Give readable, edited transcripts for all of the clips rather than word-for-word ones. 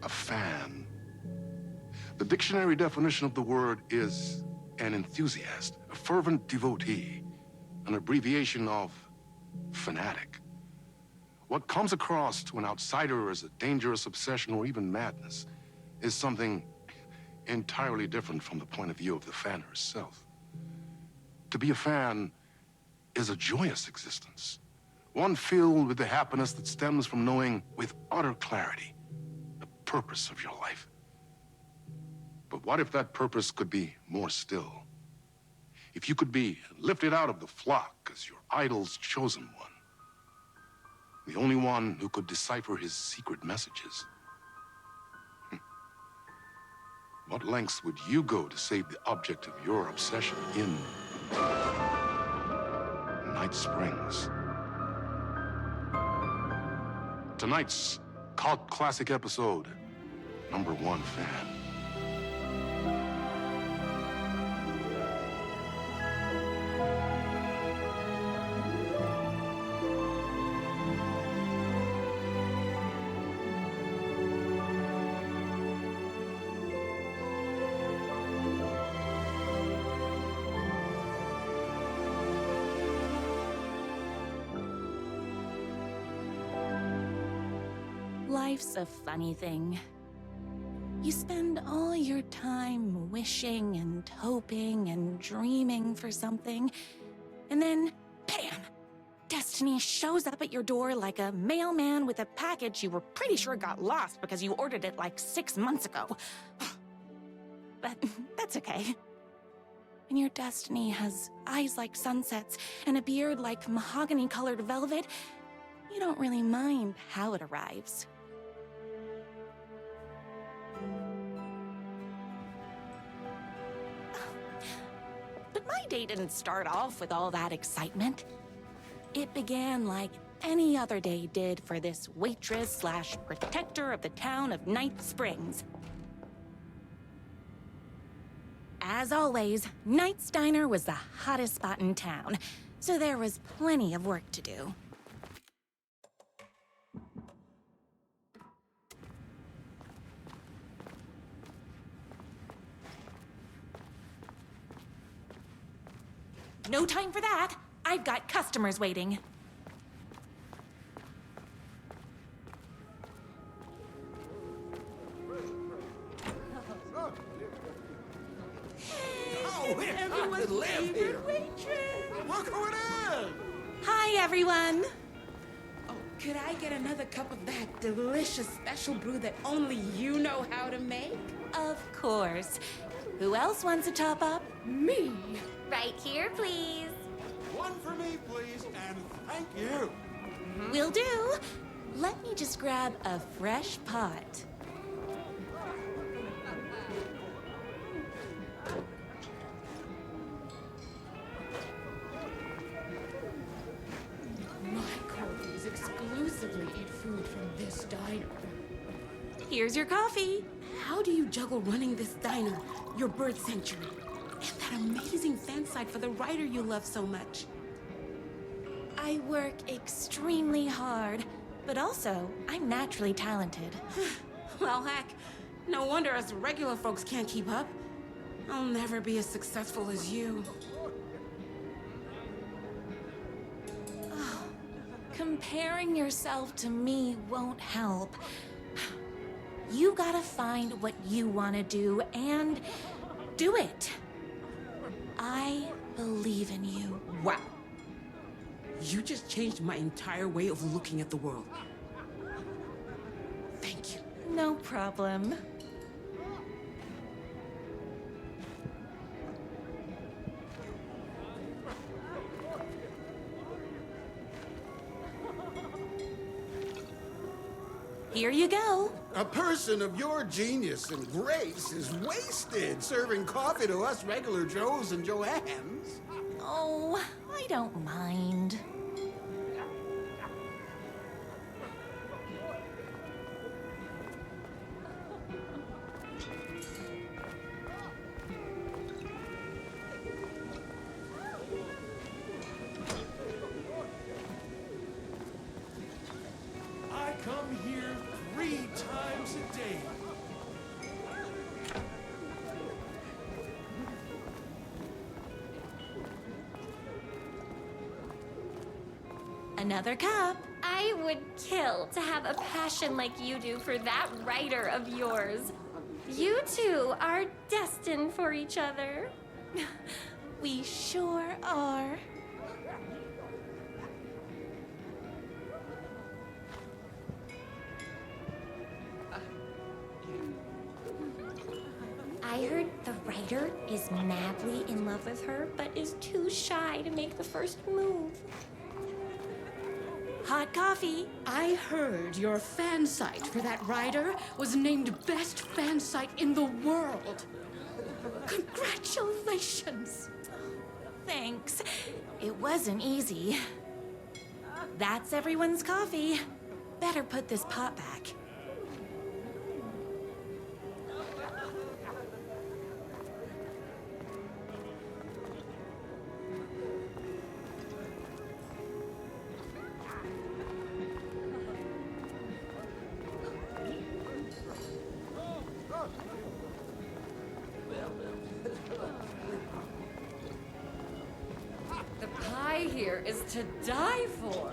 a fan. The dictionary definition of the word is an enthusiast, a fervent devotee, an abbreviation of fanatic. What comes across to an outsider as a dangerous obsession or even madness is something entirely different from the point of view of the fan herself. To be a fan is a joyous existence, one filled with the happiness that stems from knowing with utter clarity the purpose of your life. But what if that purpose could be more still? If you could be lifted out of the flock as your idol's chosen one, the only one who could decipher his secret messages. What lengths would you go to save the object of your obsession in Night Springs? Tonight's cult classic episode, number 1 fan. Life's a funny thing. You spend all your time wishing and hoping and dreaming for something, and then, bam! Destiny shows up at your door like a mailman with a package you were pretty sure got lost because you ordered it like 6 months ago. But that's okay. When your destiny has eyes like sunsets and a beard like mahogany-colored velvet, you don't really mind how it arrives. But my day didn't start off with all that excitement. It began like any other day did for this waitress/protector of the town of Night Springs. As always, Night's Diner was the hottest spot in town, so there was plenty of work to do. No time for that. I've got customers waiting. Hey, everyone's favorite waitress. Look who it is! Hi, everyone. Oh, could I get another cup of that delicious special brew that only you know how to make? Of course. Who else wants a top up? Me. Right here, please. One for me, please, and thank you. Will do. Let me just grab a fresh pot. My coffees exclusively eat food from this diner. Here's your coffee. How do you juggle running this diner, your bird sanctuary, and that amazing fan site for the writer you love so much? I work extremely hard, but also I'm naturally talented. Well, heck, no wonder us regular folks can't keep up. I'll never be as successful as you. Comparing yourself to me won't help. You gotta find what you want to do and do it. I believe in you. Wow. You just changed my entire way of looking at the world. Thank you. No problem. Here you go. A person of your genius and grace is wasted serving coffee to us regular Joes and Joannes. Oh, I don't mind. I come here 3 times a day. Another cup. I would kill to have a passion like you do for that writer of yours. You two are destined for each other. We sure are. I heard the writer is madly in love with her, but is too shy to make the first move. Hot coffee. I heard your fan site for that writer was named best fan site in the world. Congratulations. Thanks. It wasn't easy. That's everyone's coffee. Better put this pot back. The pie here is to die for.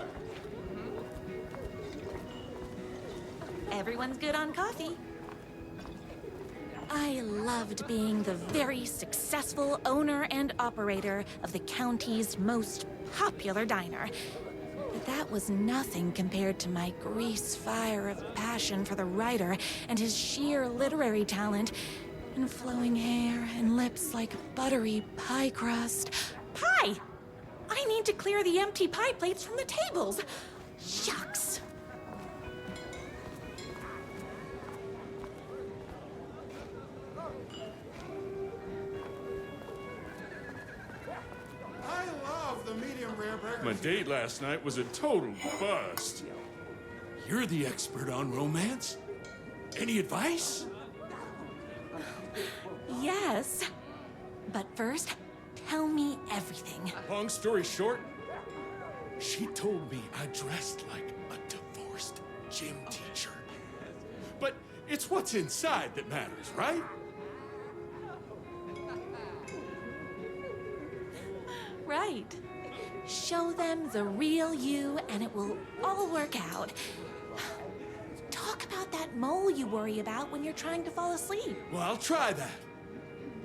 Everyone's good on coffee. I loved being the very successful owner and operator of the county's most popular diner. But that was nothing compared to my grease fire of passion for the writer and his sheer literary talent, and flowing hair and lips like buttery pie crust. Pie! I need to clear the empty pie plates from the tables. Shucks. I love the medium rare burger. My date last night was a total bust. You're the expert on romance. Any advice? Yes. But first, tell me everything. Long story short, she told me I dressed like a divorced gym teacher. But it's what's inside that matters, right? Right. Show them the real you and it will all work out. Talk about that mole you worry about when you're trying to fall asleep. Well, I'll try that.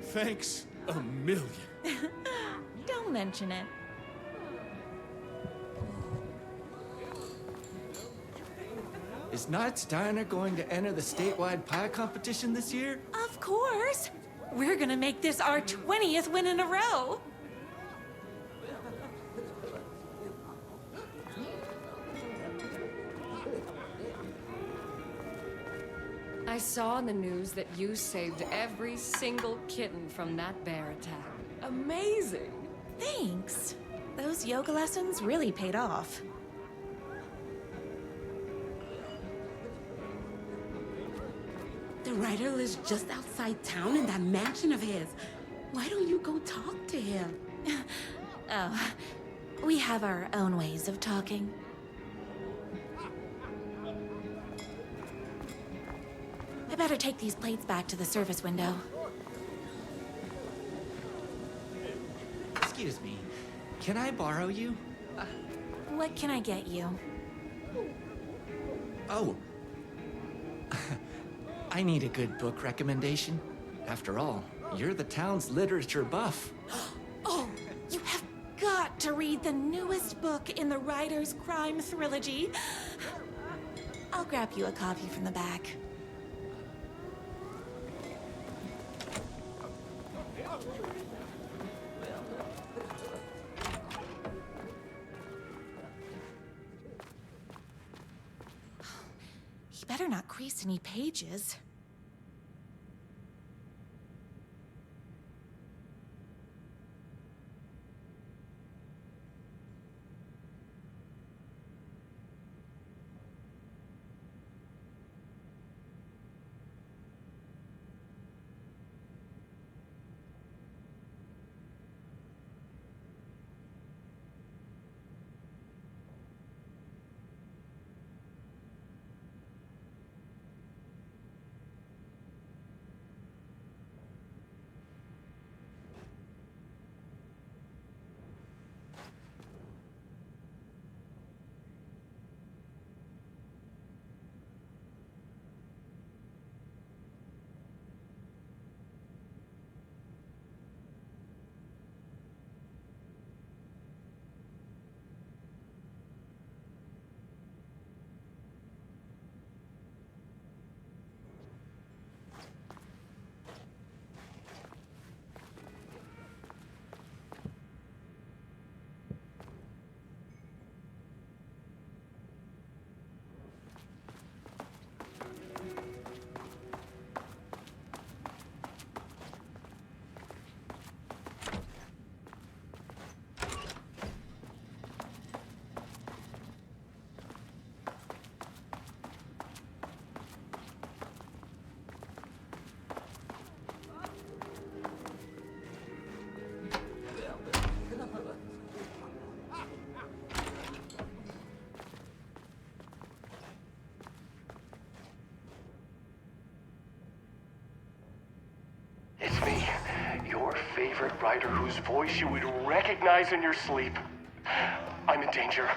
Thanks a million. Don't mention it. Is Knight's Diner going to enter the statewide pie competition this year? Of course. We're gonna make this our 20th win in a row. I saw in the news that you saved every single kitten from that bear attack. Amazing! Thanks. Those yoga lessons really paid off. The writer lives just outside town in that mansion of his. Why don't you go talk to him? Oh, we have our own ways of talking. I better take these plates back to the service window. Excuse me, can I borrow you? What can I get you? Oh. I need a good book recommendation. After all, you're the town's literature buff. Oh, you have got to read the newest book in the Writer's Crime Trilogy. I'll grab you a copy from the back. He better not crease any pages. favorite writer whose voice you would recognize in your sleep. I'm in danger.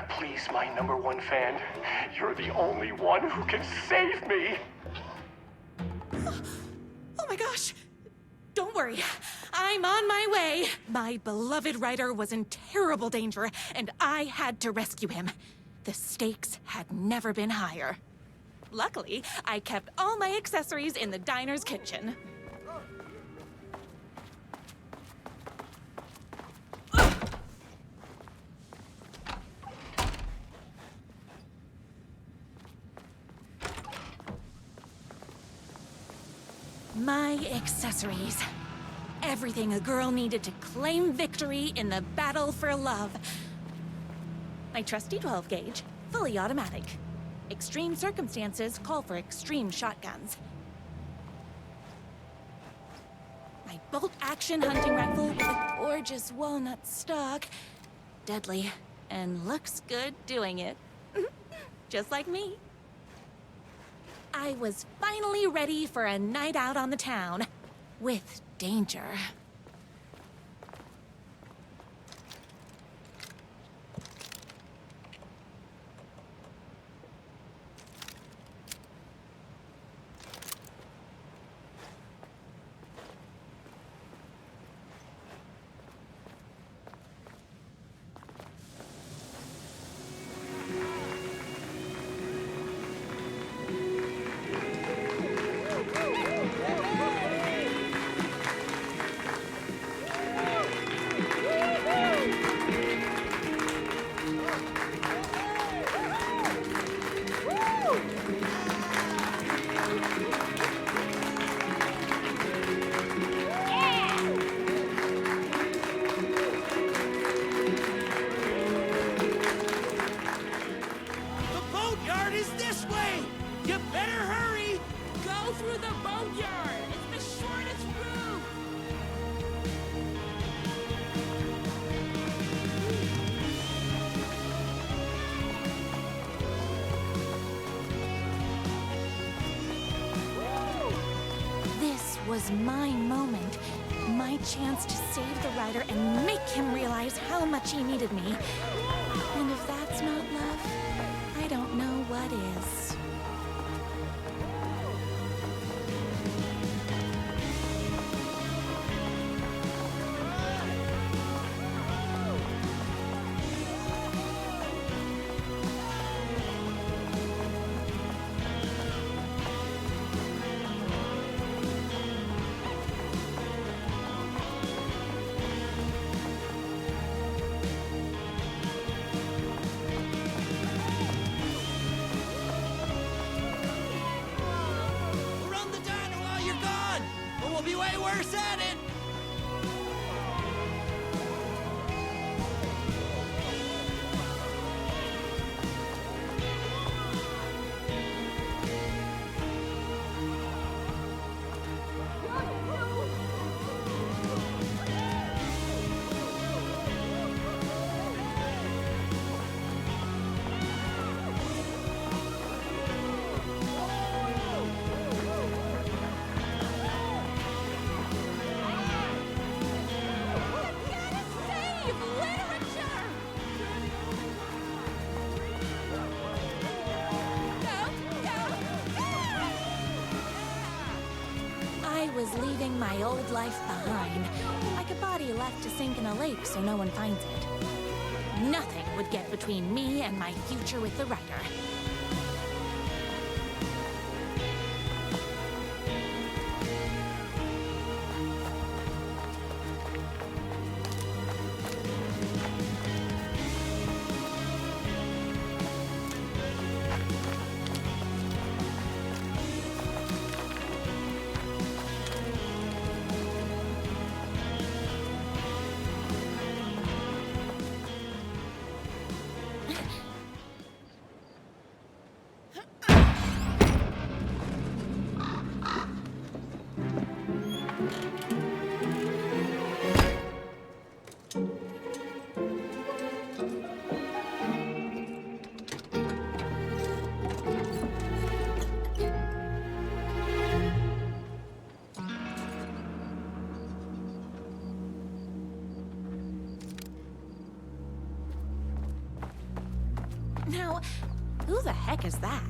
Please, my #1 fan, you're the only one who can save me. Oh my gosh! Don't worry, I'm on my way. My beloved writer was in terrible danger, and I had to rescue him. The stakes had never been higher. Luckily, I kept all my accessories in the diner's kitchen. My accessories. Everything a girl needed to claim victory in the battle for love. My trusty 12 gauge, fully automatic. Extreme circumstances call for extreme shotguns. My bolt-action hunting rifle with a gorgeous walnut stock. Deadly, and looks good doing it. Just like me. I was finally ready for a night out on the town. With danger. Was my moment, my chance to save the writer and make him realize how much he needed me. And if that's not love, I don't know what is. I was leaving my old life behind, like a body left to sink in a lake so no one finds it. Nothing would get between me and my future with the writer. Now, who the heck is that?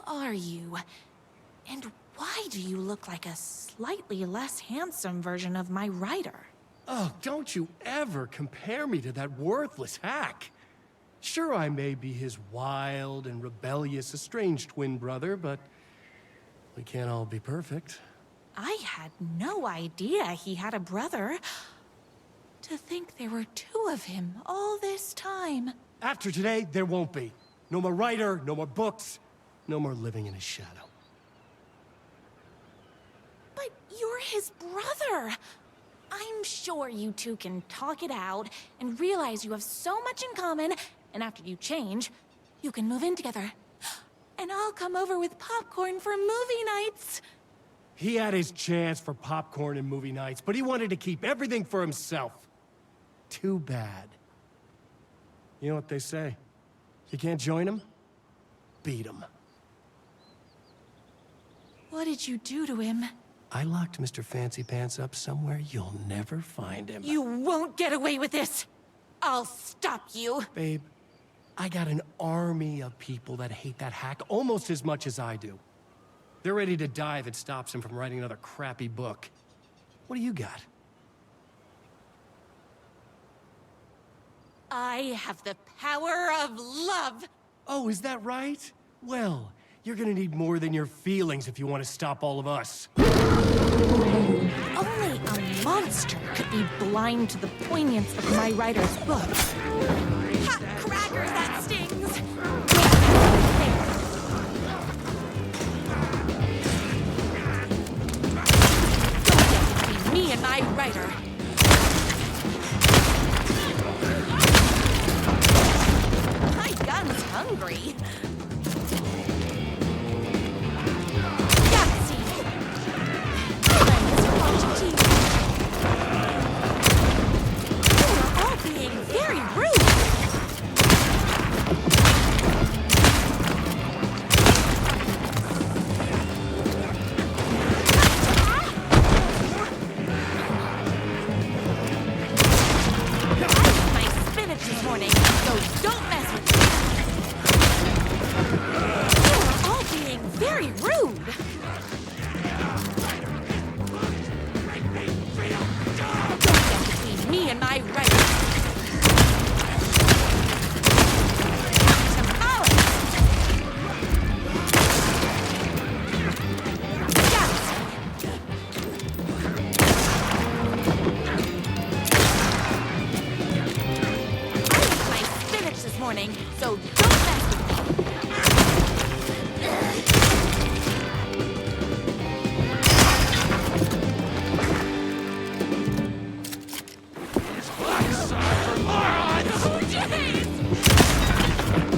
Are you? And why do you look like a slightly less handsome version of my writer? Oh, don't you ever compare me to that worthless hack. Sure, I may be his wild and rebellious estranged twin brother, but we can't all be perfect. I had no idea he had a brother. To think there were two of him all this time. After today, there won't be. No more writer, no more books. No more living in his shadow. But you're his brother. I'm sure you two can talk it out and realize you have so much in common, and after you change, you can move in together. And I'll come over with popcorn for movie nights. He had his chance for popcorn and movie nights, but he wanted to keep everything for himself. Too bad. You know what they say? If you can't join him, beat him. What did you do to him? I locked Mr. Fancy Pants up somewhere you'll never find him. You won't get away with this! I'll stop you! Babe, I got an army of people that hate that hack almost as much as I do. They're ready to die if it stops him from writing another crappy book. What do you got? I have the power of love! Oh, is that right? Well, you're gonna need more than your feelings if you want to stop all of us. Only a monster could be blind to the poignance of my writer's book. Hot crackers, that stings! Don't get between me and my writer. My gun's hungry. So don't mess with me.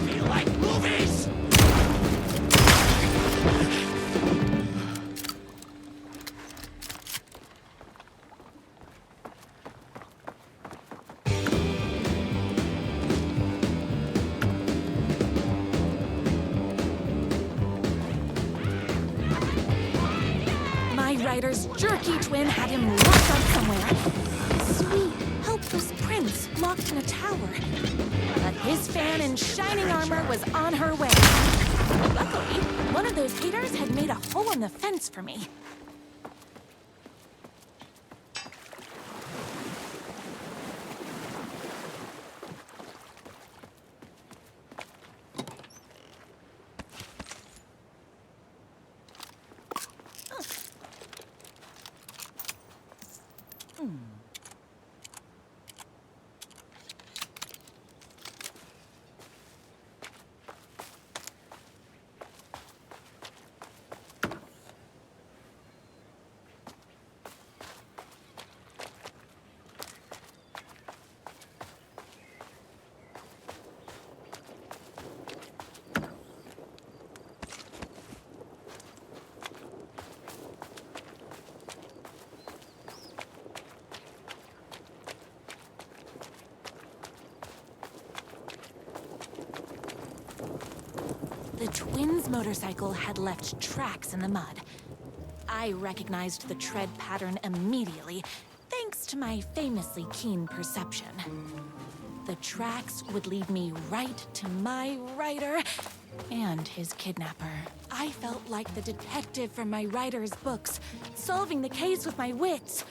Feel like movies! Writer's jerky twin had him locked up somewhere. Sweet, helpless prince lost locked in a tower. But his fan in shining armor was on her way. Luckily, one of those haters had made a hole in the fence for me. The twins' motorcycle had left tracks in the mud. I recognized the tread pattern immediately, thanks to my famously keen perception. The tracks would lead me right to my rider and his kidnapper. I felt like the detective from my writer's books, solving the case with my wits.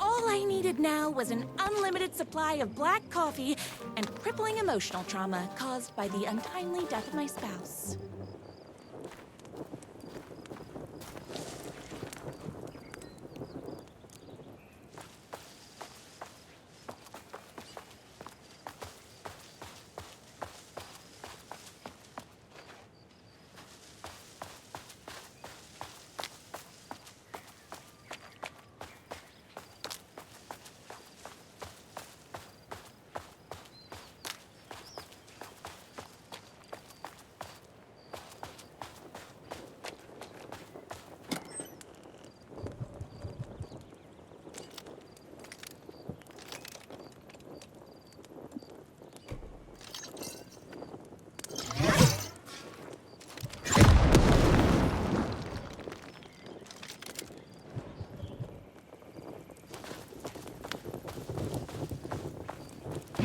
All I needed now was an unlimited supply of black coffee and crippling emotional trauma caused by the untimely death of my spouse.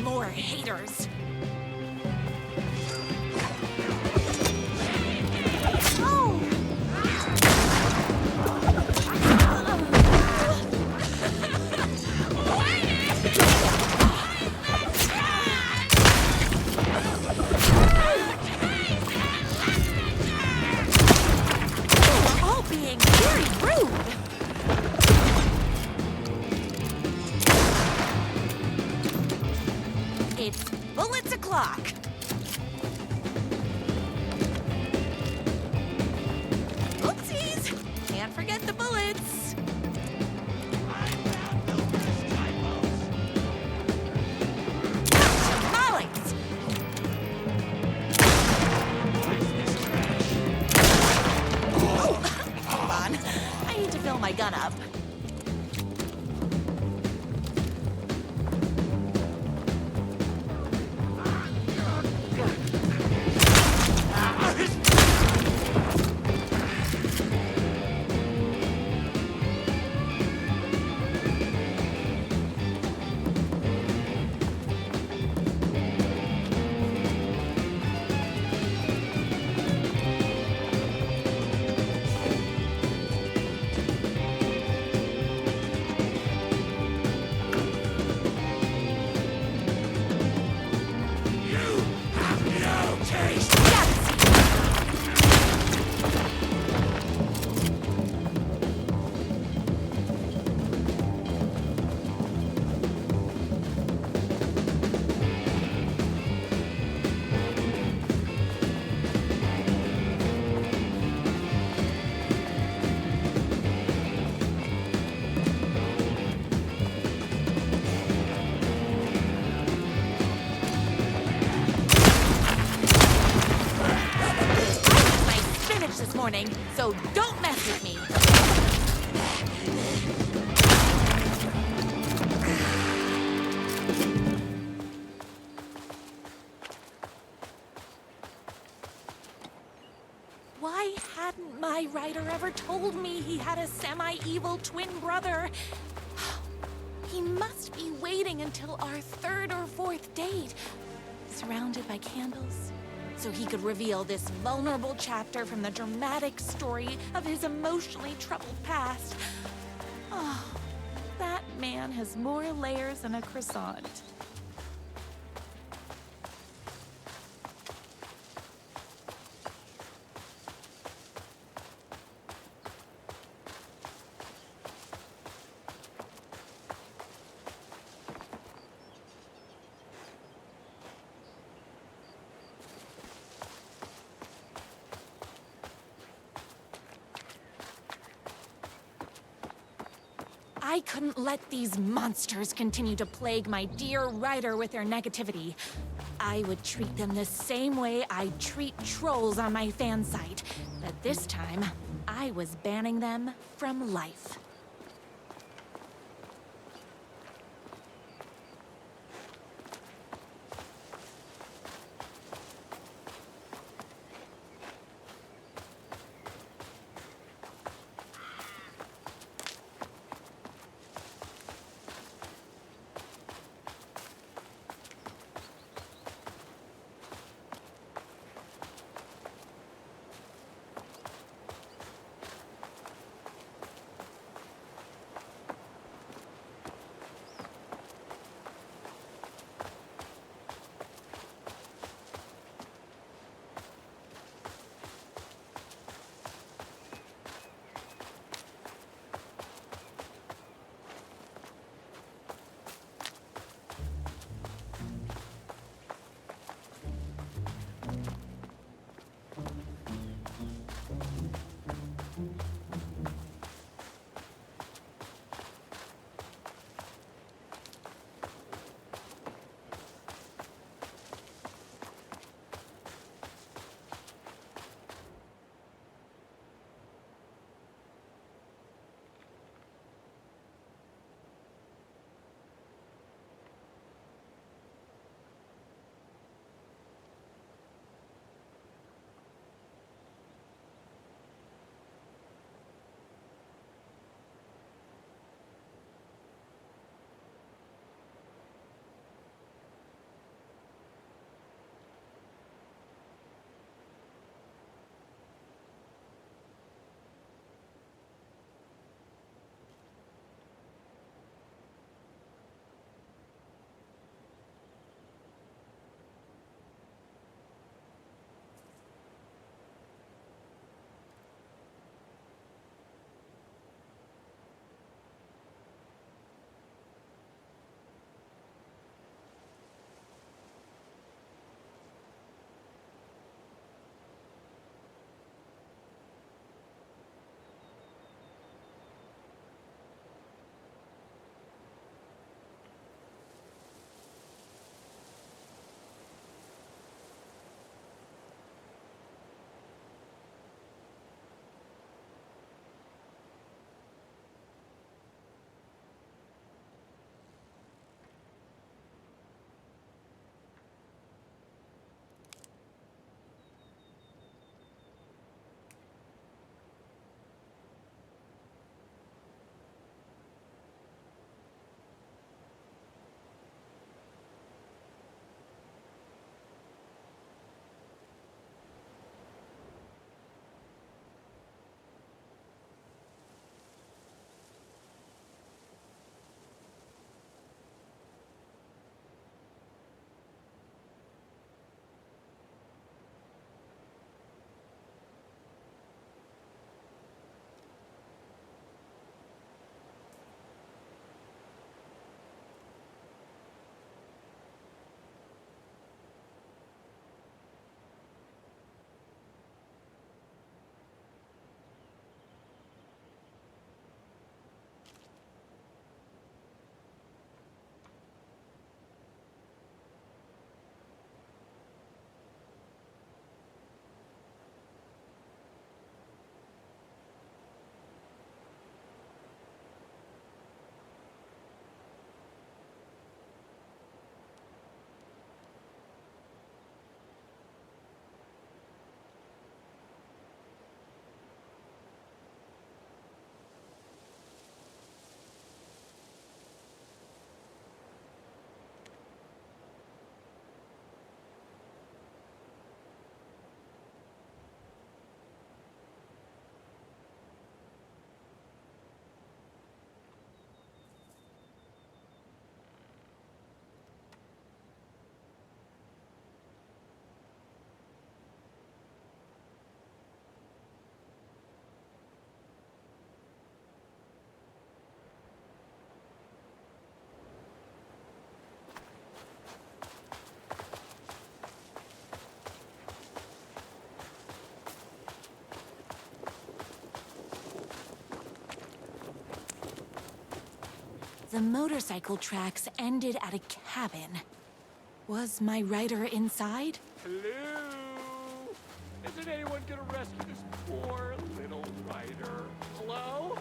More haters. Oh! You're all being very rude. It's bullets o'clock. Oopsies! Can't forget the bullets. Tamales! Oh, hold on. I need to fill my gun up. Morning, so don't mess with me. Why hadn't my writer ever told me he had a semi-evil twin brother? He must be waiting until our third or fourth date, surrounded by candles, so he could reveal this vulnerable chapter from the dramatic story of his emotionally troubled past. Oh, that man has more layers than a croissant. I couldn't let these monsters continue to plague my dear writer with their negativity. I would treat them the same way I treat trolls on my fan site, but this time, I was banning them from life. The motorcycle tracks ended at a cabin. Was my rider inside? Hello? Isn't anyone gonna rescue this poor little rider? Hello?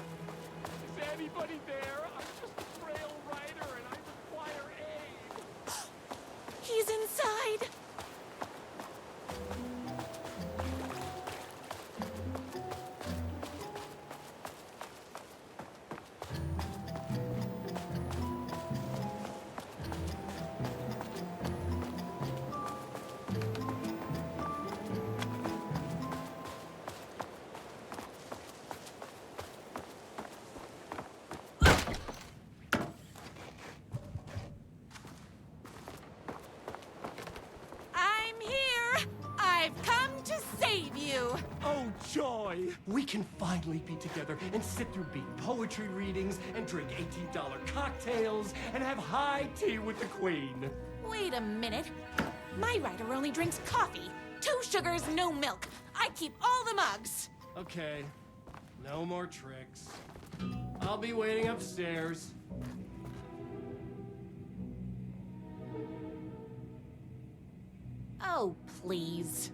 Is anybody there? I'm just a frail rider and I require aid. He's inside! Joy! We can finally be together and sit through beat poetry readings and drink $18 cocktails and have high tea with the Queen. Wait a minute. My rider only drinks coffee. 2 sugars, no milk. I keep all the mugs. Okay. No more tricks. I'll be waiting upstairs. Oh, please.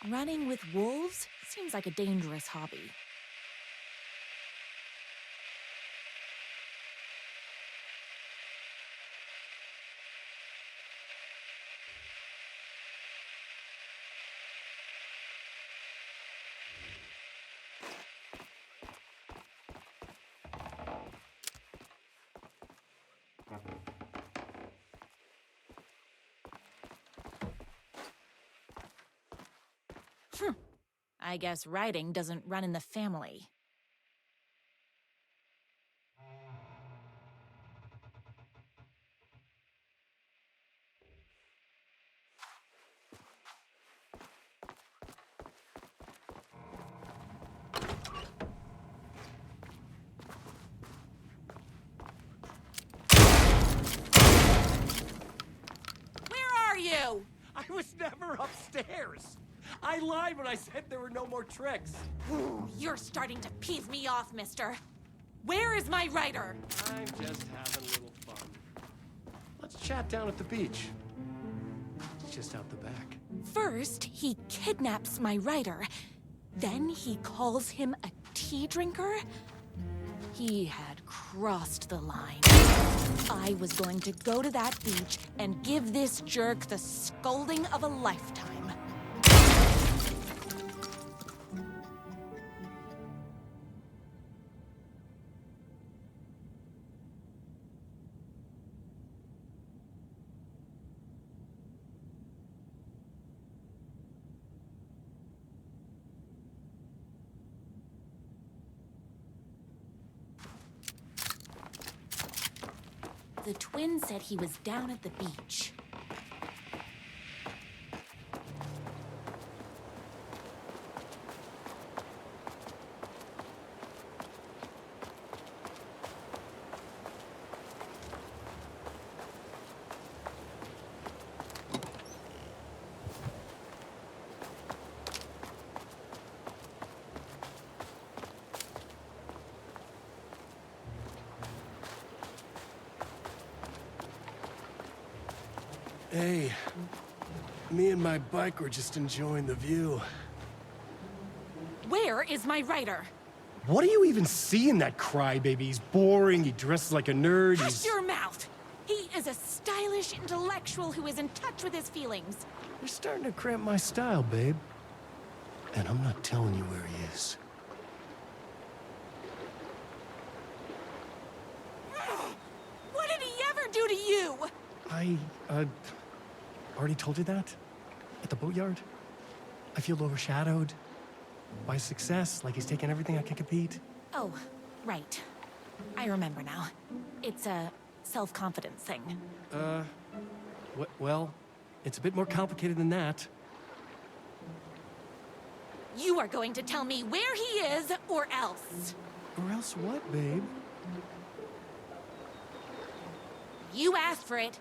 Running with wolves seems like a dangerous hobby. I guess riding doesn't run in the family. Where are you? I was never upstairs. I lied when I said there were no more tricks. Ooh, you're starting to piss me off, mister. Where is my rider? I'm just having a little fun. Let's chat down at the beach. It's just out the back. First, he kidnaps my rider. Then he calls him a tea drinker. He had crossed the line. I was going to go to that beach and give this jerk the scolding of a lifetime. The twin said he was down at the beach. Hey, me and my bike were just enjoying the view. Where is my rider? What do you even see in that crybaby? He's boring, he dresses like a nerd, Hush your mouth! He is a stylish intellectual who is in touch with his feelings. You're starting to cramp my style, babe. And I'm not telling you where he is. I, already told you that? At the boatyard? I feel overshadowed by success, like he's taking everything I can compete. Oh, right. I remember now. It's a self-confidence thing. Well, it's a bit more complicated than that. You are going to tell me where he is, or else. Or else what, babe? You asked for it.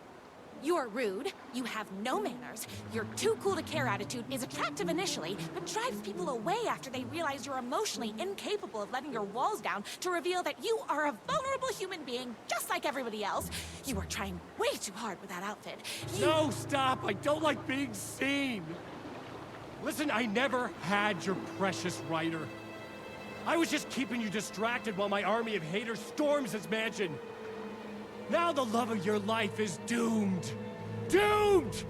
You're rude, you have no manners, your too cool to care attitude is attractive initially, but drives people away after they realize you're emotionally incapable of letting your walls down to reveal that you are a vulnerable human being just like everybody else. You are trying way too hard with that outfit. No, stop! I don't like being seen! Listen, I never had your precious writer. I was just keeping you distracted while my army of haters storms his mansion. Now the love of your life is doomed! Doomed!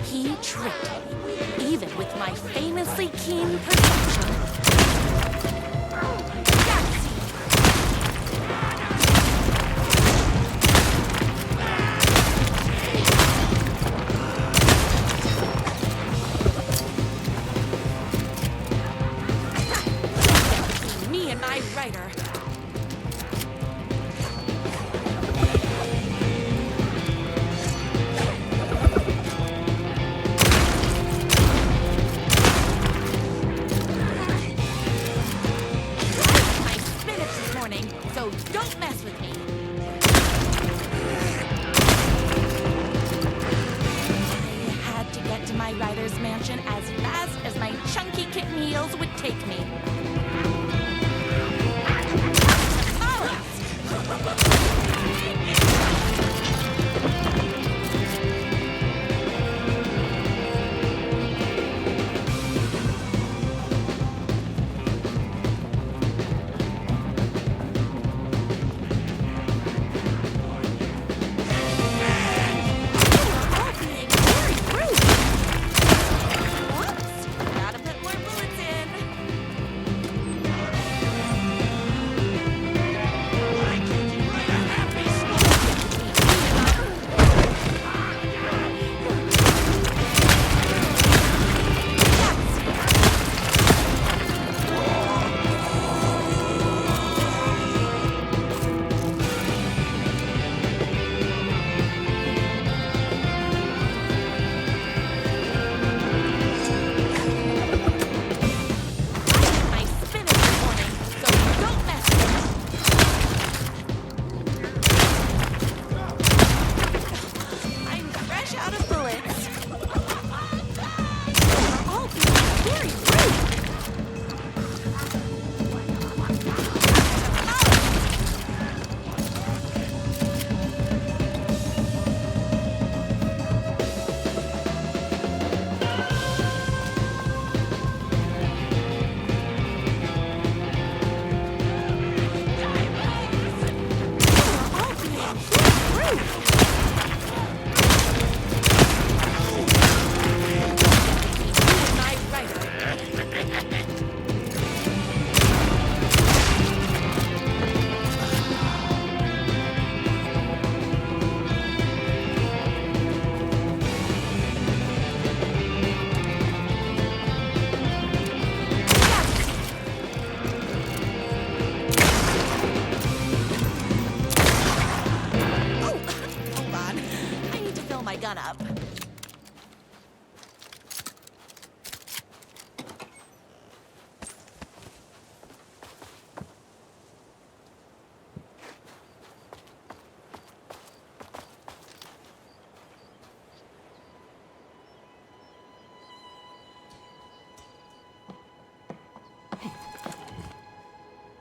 He tricked me, even with my famously keen perception.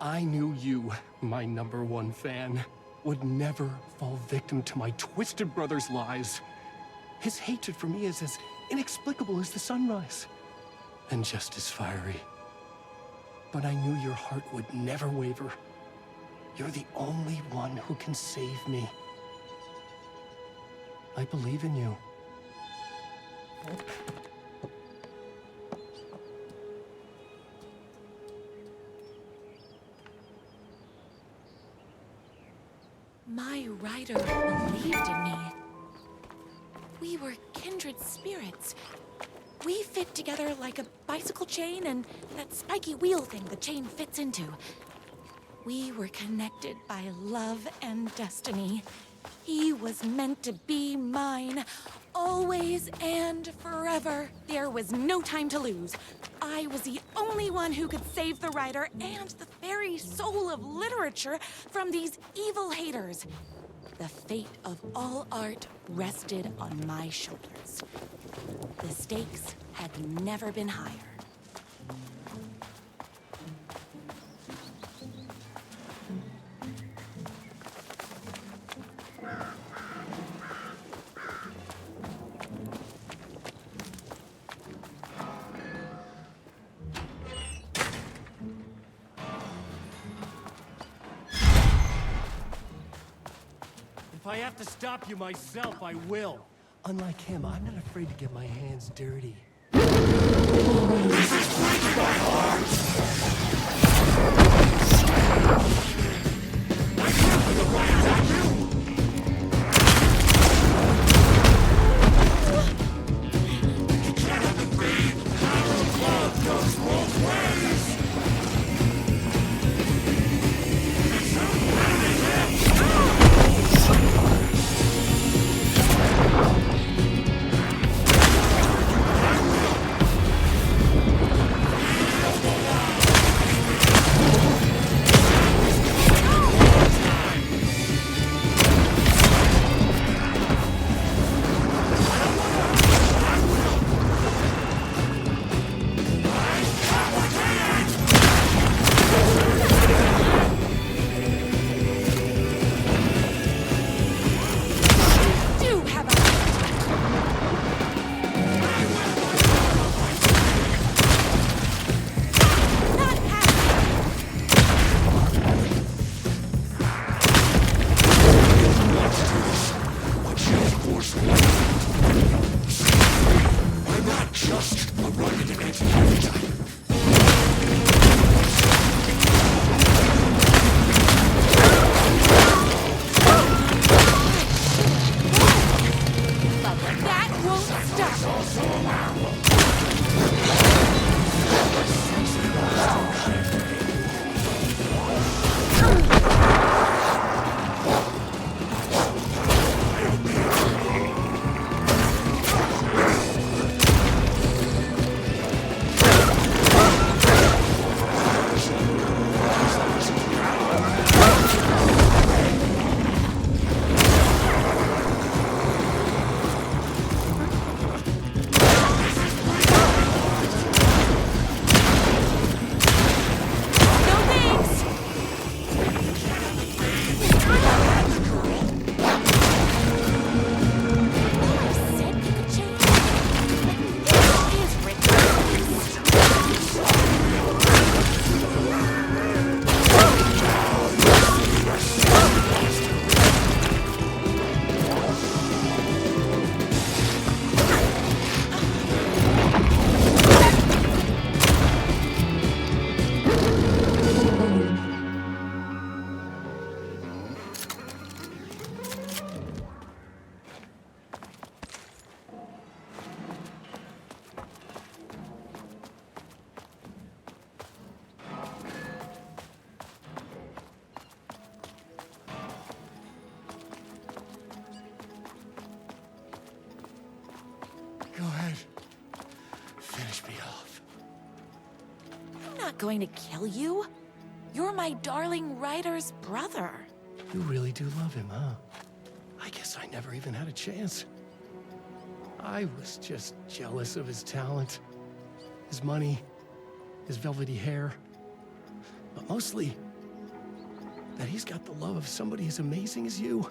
I knew you, my #1 fan, would never fall victim to my twisted brother's lies. His hatred for me is as inexplicable as the sunrise, and just as fiery. But I knew your heart would never waver. You're the only one who can save me. I believe in you. My writer believed in me. We were kindred spirits. We fit together like a bicycle chain and that spiky wheel thing the chain fits into. We were connected by love and destiny. He was meant to be mine, always and forever. There was no time to lose. I was the only one who could save the writer and the very soul of literature from these evil haters. The fate of all art rested on my shoulders. The stakes had never been higher. If I have to stop you myself, I will. Unlike him, I'm not afraid to get my hands dirty. Go ahead. Finish me off. I'm not going to kill you. You're my darling writer's brother. You really do love him, huh? I guess I never even had a chance. I was just jealous of his talent, his money, his velvety hair. But mostly, that he's got the love of somebody as amazing as you.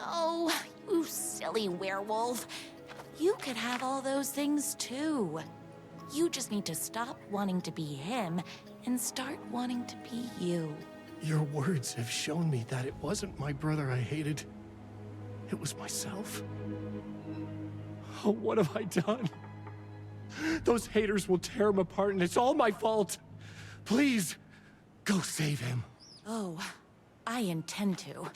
Oh, you silly werewolf. You could have all those things too. You just need to stop wanting to be him and start wanting to be you. Your words have shown me that it wasn't my brother I hated. It was myself. Oh, what have I done? Those haters will tear him apart and it's all my fault. Please, go save him. Oh, I intend to.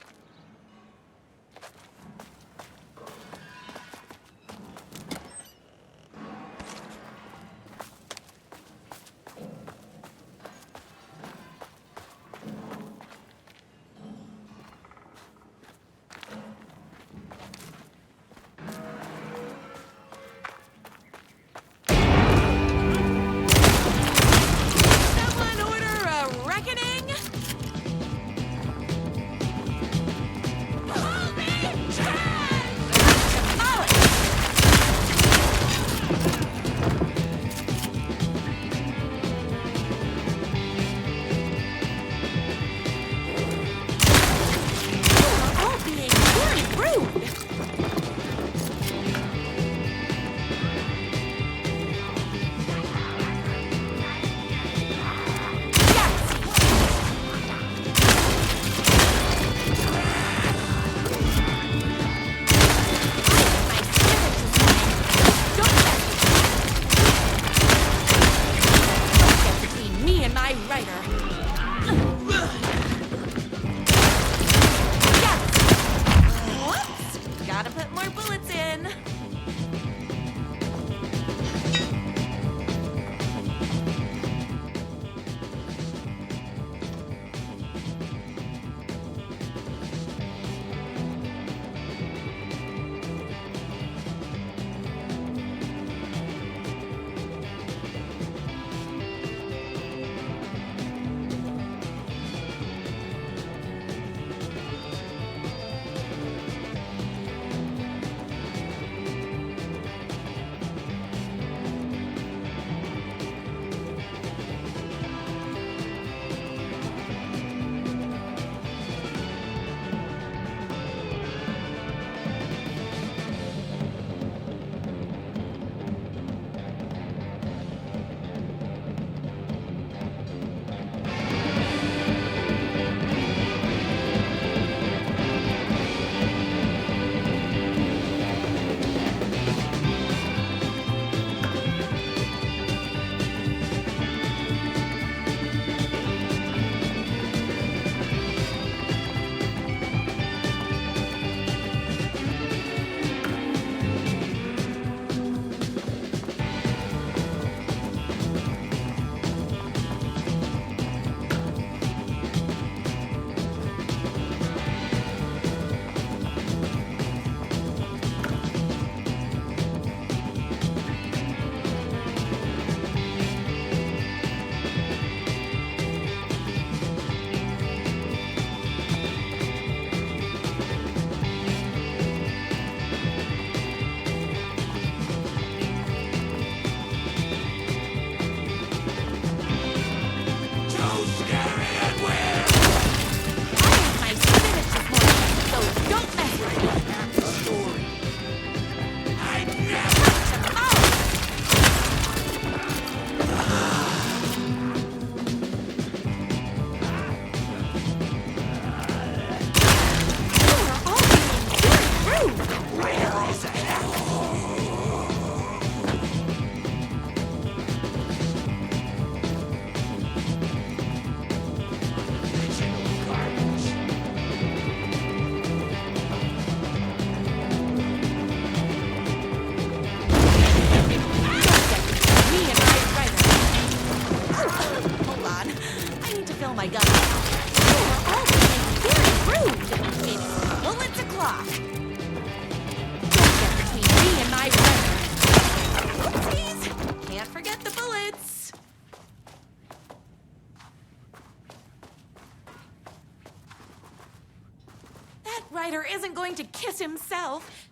Ryder isn't going to kiss himself.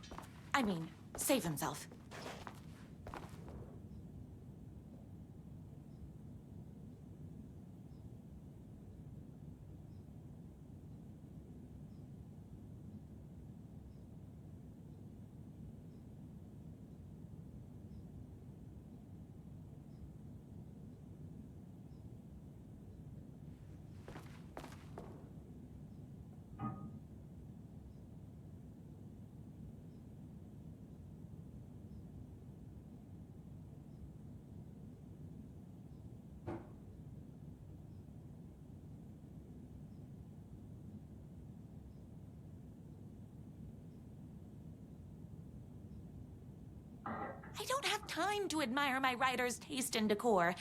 I mean, save himself. I don't have time to admire my writer's taste in decor.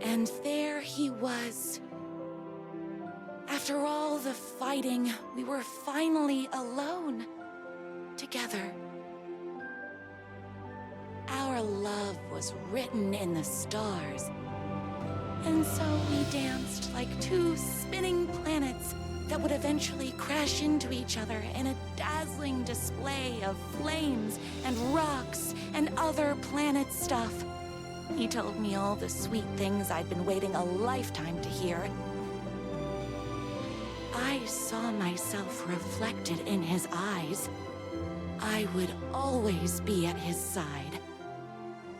And there he was. After all the fighting, we were finally alone. Together. Our love was written in the stars. And so we danced like two spinning planets that would eventually crash into each other in a dazzling display of flames and rocks and other planet stuff. He told me all the sweet things I'd been waiting a lifetime to hear. I saw myself reflected in his eyes. I would always be at his side,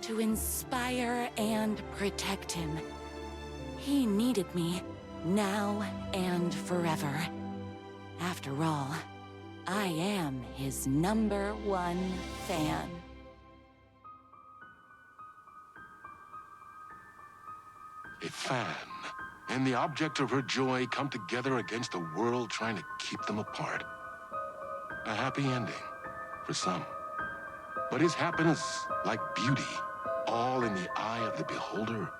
to inspire and protect him. He needed me, now and forever. After all, I am his #1 fan. A fan and the object of her joy come together against a world trying to keep them apart. A happy ending. For some. But is happiness, like beauty, all in the eye of the beholder?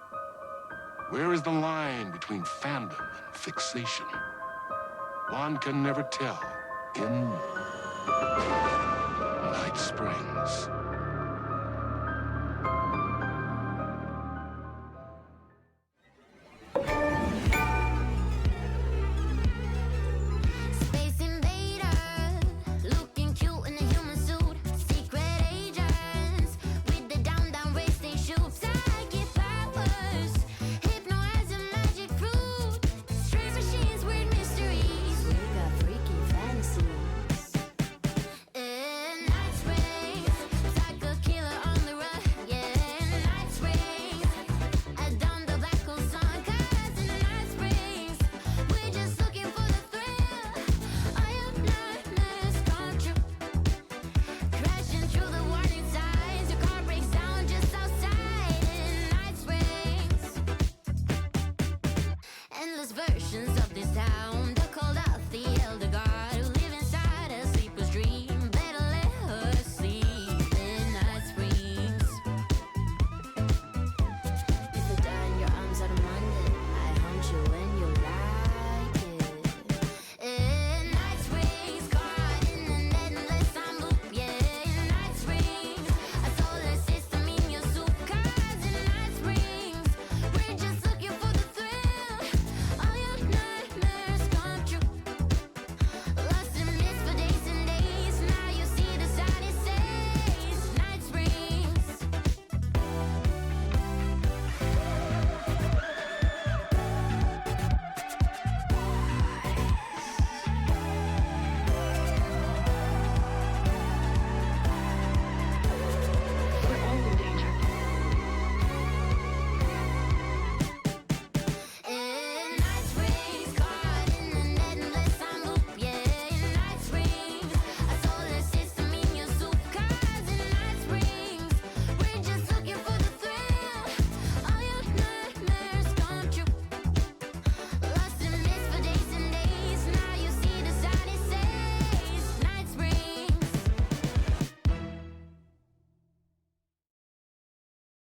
Where is the line between fandom and fixation? One can never tell in Night Springs.